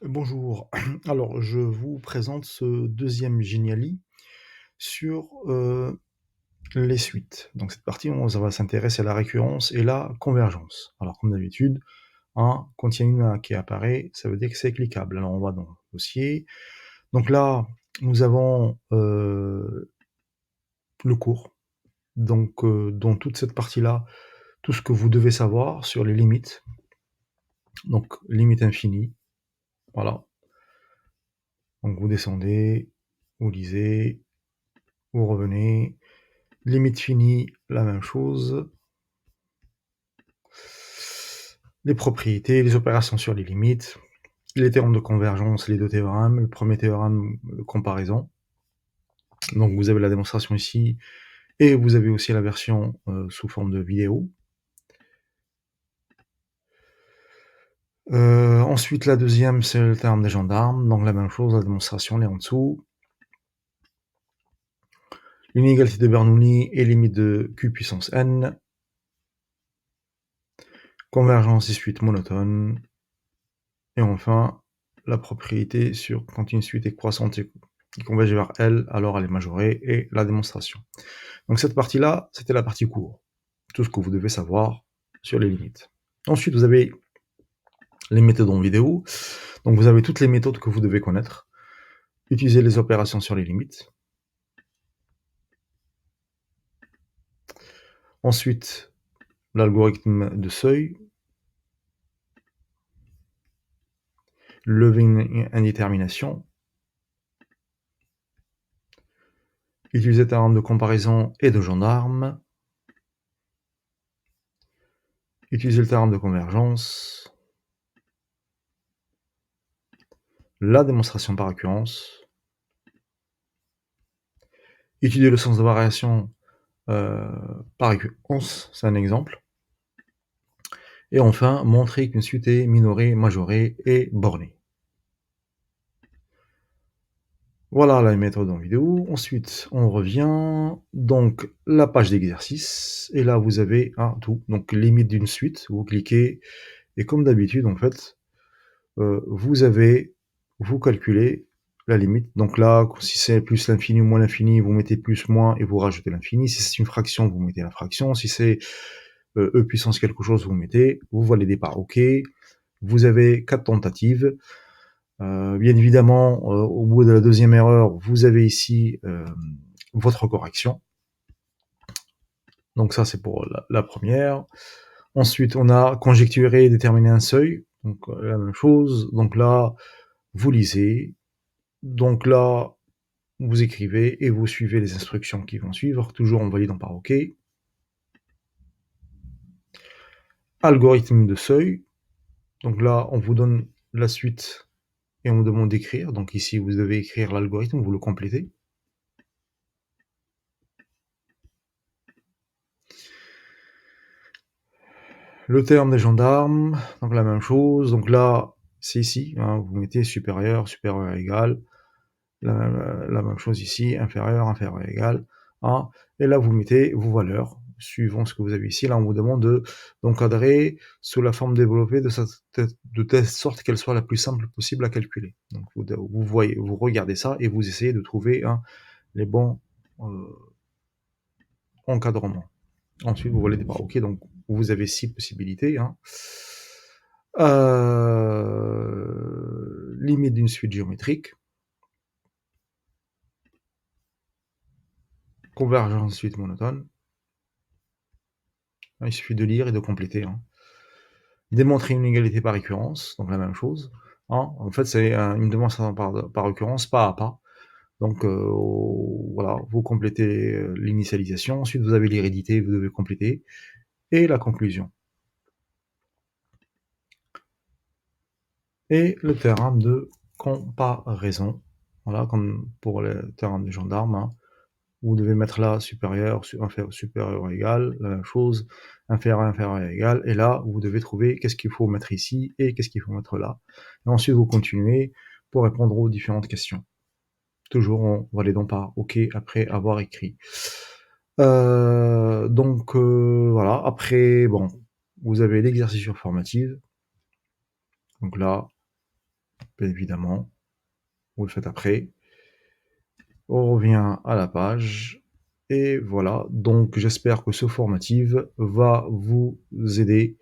Bonjour. Alors, je vous présente ce deuxième Geniali sur les suites. Donc, cette partie, ça va s'intéresser à la récurrence et la convergence. Alors, comme d'habitude, quand il y a une main qui apparaît, ça veut dire que c'est cliquable. Alors, on va dans le dossier. Donc là, nous avons le cours. Donc, dans toute cette partie-là, tout ce que vous devez savoir sur les limites. Donc, limite infinie. Voilà. Donc, vous descendez, vous lisez, vous revenez. Limite finie, la même chose. Les propriétés, les opérations sur les limites, les théorèmes de convergence, les deux théorèmes, le premier théorème de comparaison. Donc vous avez la démonstration ici, et vous avez aussi la version sous forme de vidéo. Ensuite, la deuxième, c'est le théorème des gendarmes, donc la même chose, la démonstration, elle est en dessous. L'inégalité de Bernoulli et limite de Q puissance n. Convergence des suites monotones. Et enfin, la propriété sur quand une suite est croissante et qui converge vers L, alors elle est majorée, et la démonstration. Donc cette partie-là, c'était la partie cours. Tout ce que vous devez savoir sur les limites. Ensuite, vous avez les méthodes en vidéo. Donc vous avez toutes les méthodes que vous devez connaître. Utiliser les opérations sur les limites. Ensuite, l'algorithme de seuil. Lever une indétermination. Utiliser le théorème de comparaison et de gendarme. Utiliser le théorème de convergence. La démonstration par occurrence. Étudier le sens de variation par occurrence, c'est un exemple. Et enfin, montrer qu'une suite est minorée, majorée et bornée. Voilà la méthode en vidéo. Ensuite, on revient, donc la page d'exercice, et là vous avez tout, donc limite d'une suite, vous cliquez, et comme d'habitude en fait, vous calculez la limite. Donc là, si c'est plus l'infini ou moins l'infini, vous mettez plus, moins, et vous rajoutez l'infini. Si c'est une fraction, vous mettez la fraction. Si c'est e puissance quelque chose, vous validez par OK. Vous avez 4 tentatives. Bien évidemment, au bout de la deuxième erreur, vous avez ici votre correction. Donc ça, c'est pour la première. Ensuite, on a conjecturé et déterminé un seuil. Donc la même chose. Donc là, vous lisez. Donc là, vous écrivez et vous suivez les instructions qui vont suivre, toujours en validant par OK. Algorithme de seuil. Donc là, on vous donne la suite et on vous demande d'écrire. Donc ici, vous devez écrire l'algorithme, vous le complétez. Le terme des gendarmes, donc la même chose. Donc là, c'est ici, vous mettez supérieur, supérieur égal. La même chose ici, inférieur, inférieur égal. Et là, vous mettez vos valeurs, suivant ce que vous avez ici. Là, on vous demande d'encadrer sous la forme développée de telle sorte qu'elle soit la plus simple possible à calculer. Donc, vous regardez ça et vous essayez de trouver les bons encadrements. Ensuite, vous validez par OK, donc vous avez 6 possibilités. Limite d'une suite géométrique. Convergence suite monotone. Il suffit de lire et de compléter. Démontrer une égalité par récurrence, donc la même chose. En fait, c'est une démonstration par récurrence, pas à pas. Donc voilà, vous complétez l'initialisation. Ensuite, vous avez l'hérédité, vous devez compléter. Et la conclusion. Et le théorème de comparaison. Voilà, comme pour le théorème de gendarme. Vous devez mettre là supérieur, inférieur, supérieur égal, la même chose, inférieur, inférieur égal, et là, vous devez trouver qu'est-ce qu'il faut mettre ici et qu'est-ce qu'il faut mettre là. Et ensuite, vous continuez pour répondre aux différentes questions. Toujours en validant par OK après avoir écrit. Donc voilà, après, bon, vous avez l'exercice sur formative. Donc là, bien évidemment. Vous le faites après. On revient à la page et voilà. Donc j'espère que ce formative va vous aider